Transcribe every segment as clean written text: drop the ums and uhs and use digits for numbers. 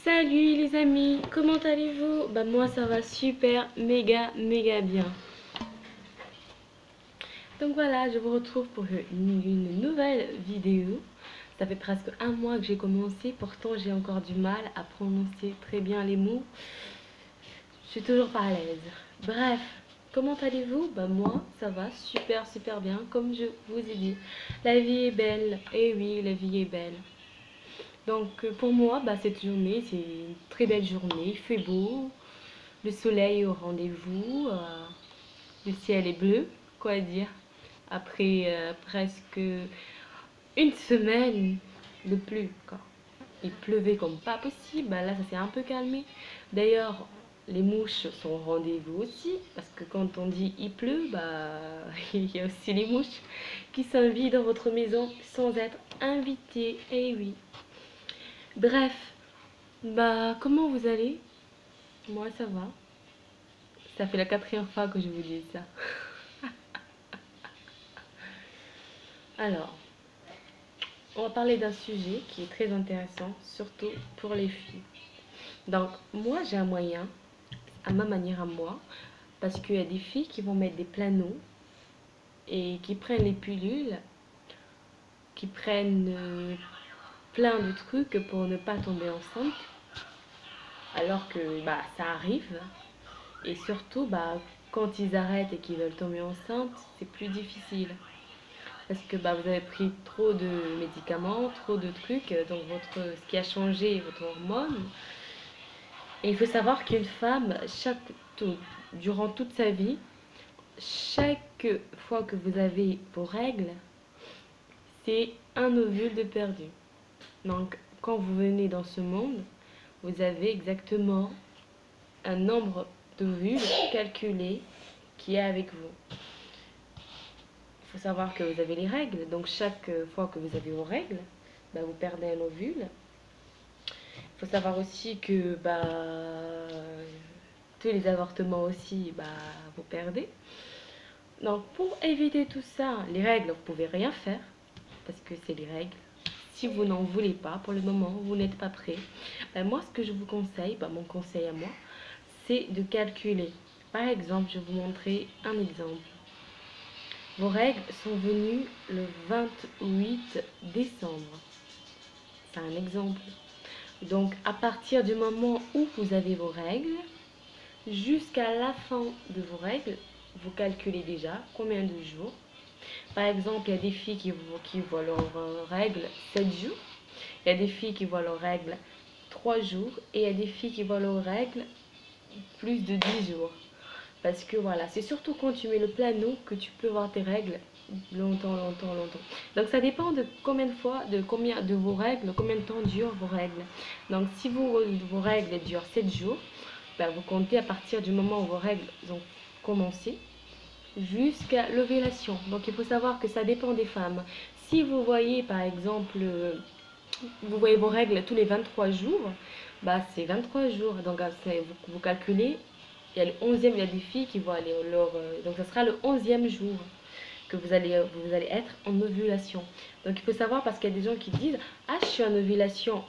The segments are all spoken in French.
Salut les amis, comment allez-vous? Bah moi ça va super, méga bien. Donc voilà, je vous retrouve pour une nouvelle vidéo. Ça fait presque un mois que j'ai commencé, pourtant j'ai encore du mal à prononcer très bien les mots. Je suis toujours pas à l'aise. Bref, comment allez-vous? Bah moi ça va super bien, comme je vous ai dit. La vie est belle, et oui, la vie est belle. Donc pour moi, bah, cette journée, c'est une très belle journée. Il fait beau, le soleil est au rendez-vous, le ciel est bleu, quoi dire. Après presque une semaine de pluie, quoi. Il pleuvait comme pas possible, bah, là ça s'est un peu calmé. D'ailleurs, les mouches sont au rendez-vous aussi, parce que quand on dit il pleut, bah il y a aussi les mouches qui s'invitent dans votre maison sans être invitées. Eh oui. Bref, bah, comment vous allez? Moi, ça va. Ça fait la quatrième fois que je vous dis ça. Alors, on va parler d'un sujet qui est très intéressant, surtout pour les filles. Donc, moi, j'ai un moyen, à ma manière à moi, parce qu'il y a des filles qui vont mettre des planos et qui prennent les pilules, qui prennent plein de trucs pour ne pas tomber enceinte, alors que bah, ça arrive. Et surtout, bah, quand ils arrêtent et qu'ils veulent tomber enceinte, c'est plus difficile. Parce que bah, vous avez pris trop de médicaments, trop de trucs, donc ce qui a changé, votre hormone. Et il faut savoir qu'une femme, durant toute sa vie, chaque fois que vous avez vos règles, c'est un ovule de perdu. Donc quand vous venez dans ce monde, vous avez exactement un nombre d'ovules calculé qui est avec vous. Il faut savoir que vous avez les règles, donc chaque fois que vous avez vos règles, bah, vous perdez un ovule. Il faut savoir aussi que bah, tous les avortements aussi, bah, vous perdez. Donc pour éviter tout ça, les règles, vous pouvez rien faire, parce que c'est les règles. Si vous n'en voulez pas, pour le moment, vous n'êtes pas prêt, bah, moi ce que je vous conseille, bah, mon conseil à moi, c'est de calculer. Par exemple, je vais vous montrer un exemple. Vos règles sont venues le 28 décembre. C'est un exemple. Donc, à partir du moment où vous avez vos règles, jusqu'à la fin de vos règles, vous calculez déjà combien de jours. Par exemple, il y a des filles qui voient leurs règles 7 jours. Il y a des filles qui voient leurs règles 3 jours. Et il y a des filles qui voient leurs règles plus de 10 jours. Parce que voilà, c'est surtout quand tu mets le plano que tu peux voir tes règles longtemps. Donc ça dépend de combien de fois, de combien de vos règles, combien de temps durent vos règles. Donc si vos règles durent 7 jours, ben, vous comptez à partir du moment où vos règles ont commencé jusqu'à l'ovulation. Donc il faut savoir que ça dépend des femmes. Si vous voyez par exemple, vous voyez vos règles tous les 23 jours, bah c'est 23 jours. Donc vous calculez. Il y a le 11e, il y a des filles qui vont aller donc ça sera le 11e jour que vous allez être en ovulation. Donc il faut savoir parce qu'il y a des gens qui disent ah je suis en ovulation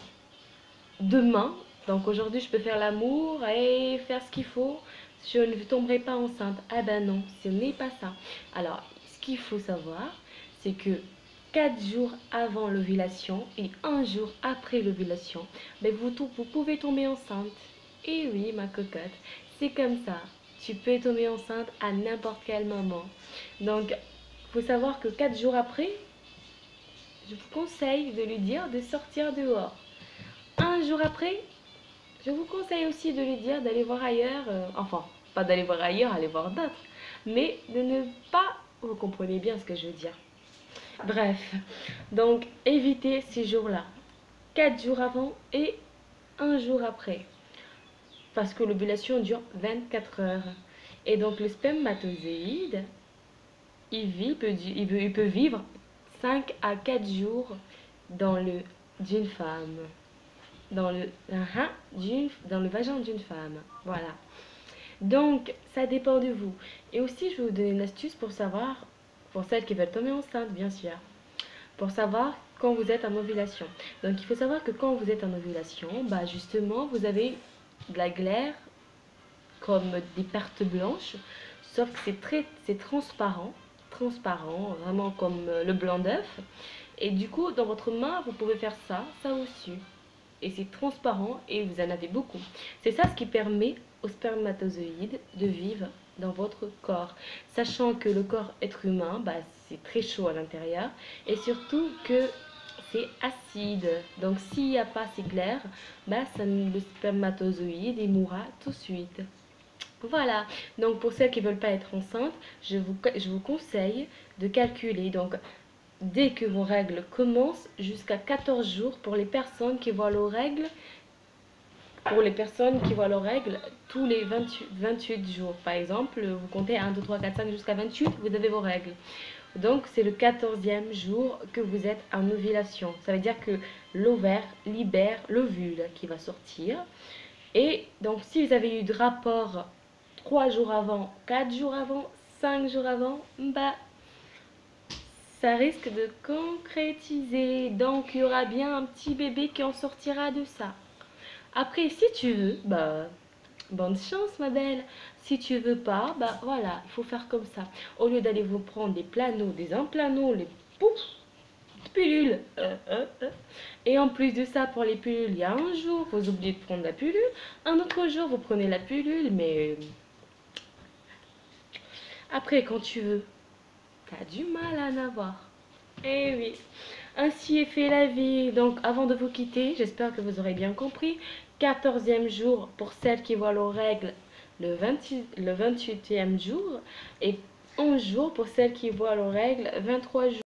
demain, donc aujourd'hui je peux faire l'amour et faire ce qu'il faut, je ne tomberai pas enceinte. Ah ben non, ce n'est pas ça. Alors ce qu'il faut savoir, c'est que 4 jours avant l'ovulation et un jour après l'ovulation, ben vous pouvez tomber enceinte. Et oui, ma cocotte, c'est comme ça. Tu peux tomber enceinte à n'importe quel moment. Donc, il faut savoir que 4 jours après, je vous conseille de lui dire de sortir dehors. Un jour après, je vous conseille aussi de lui dire d'aller voir ailleurs. Enfin, pas d'aller voir ailleurs, aller voir d'autres. Mais de ne pas... Vous comprenez bien ce que je veux dire. Bref, donc évitez ces jours-là. 4 jours avant et un jour après. Parce que l'ovulation dure 24 heures. Et donc le spermatozoïde, il peut vivre 5 à 4 jours dans le d'une femme. Dans dans le vagin d'une femme. Voilà. Donc, ça dépend de vous. Et aussi, je vais vous donner une astuce pour savoir, pour celles qui veulent tomber enceinte, bien sûr, pour savoir quand vous êtes en ovulation. Donc il faut savoir que quand vous êtes en ovulation, bah justement, vous avez de la glaire comme des pertes blanches, sauf que c'est transparent, vraiment comme le blanc d'œuf. Et du coup, dans votre main, vous pouvez faire ça, ça aussi. Et c'est transparent et vous en avez beaucoup. C'est ça ce qui permet aux spermatozoïdes de vivre dans votre corps. Sachant que le corps être humain, bah, c'est très chaud à l'intérieur et surtout que c'est acide. Donc s'il n'y a pas assez clair, bah, le spermatozoïde il mourra tout de suite. Voilà, donc pour celles qui ne veulent pas être enceintes, je vous conseille de calculer. Donc dès que vos règles commencent, jusqu'à 14 jours pour les personnes qui voient leurs règles, tous les 28 jours. Par exemple, vous comptez 1, 2, 3, 4, 5 jusqu'à 28, vous avez vos règles. Donc c'est le 14e jour que vous êtes en ovulation. Ça veut dire que l'ovaire libère l'ovule qui va sortir. Et donc si vous avez eu de rapport 3 jours avant, 4 jours avant, 5 jours avant, bah ça risque de concrétiser. Donc il y aura bien un petit bébé qui en sortira de ça. Après, si tu veux, bah bonne chance ma belle. Si tu veux pas, bah voilà, il faut faire comme ça. Au lieu d'aller vous prendre des planos, des implanos, les pouf, pilules. Et en plus de ça, pour les pilules, il y a un jour, vous oubliez de prendre la pilule. Un autre jour, vous prenez la pilule, mais après, quand tu veux, t'as du mal à en avoir. Eh oui, ainsi est fait la vie. Donc, avant de vous quitter, j'espère que vous aurez bien compris. 14e jour pour celles qui voient leurs règles, le 28e jour. Et 11 jours pour celles qui voient leurs règles, 23 jours.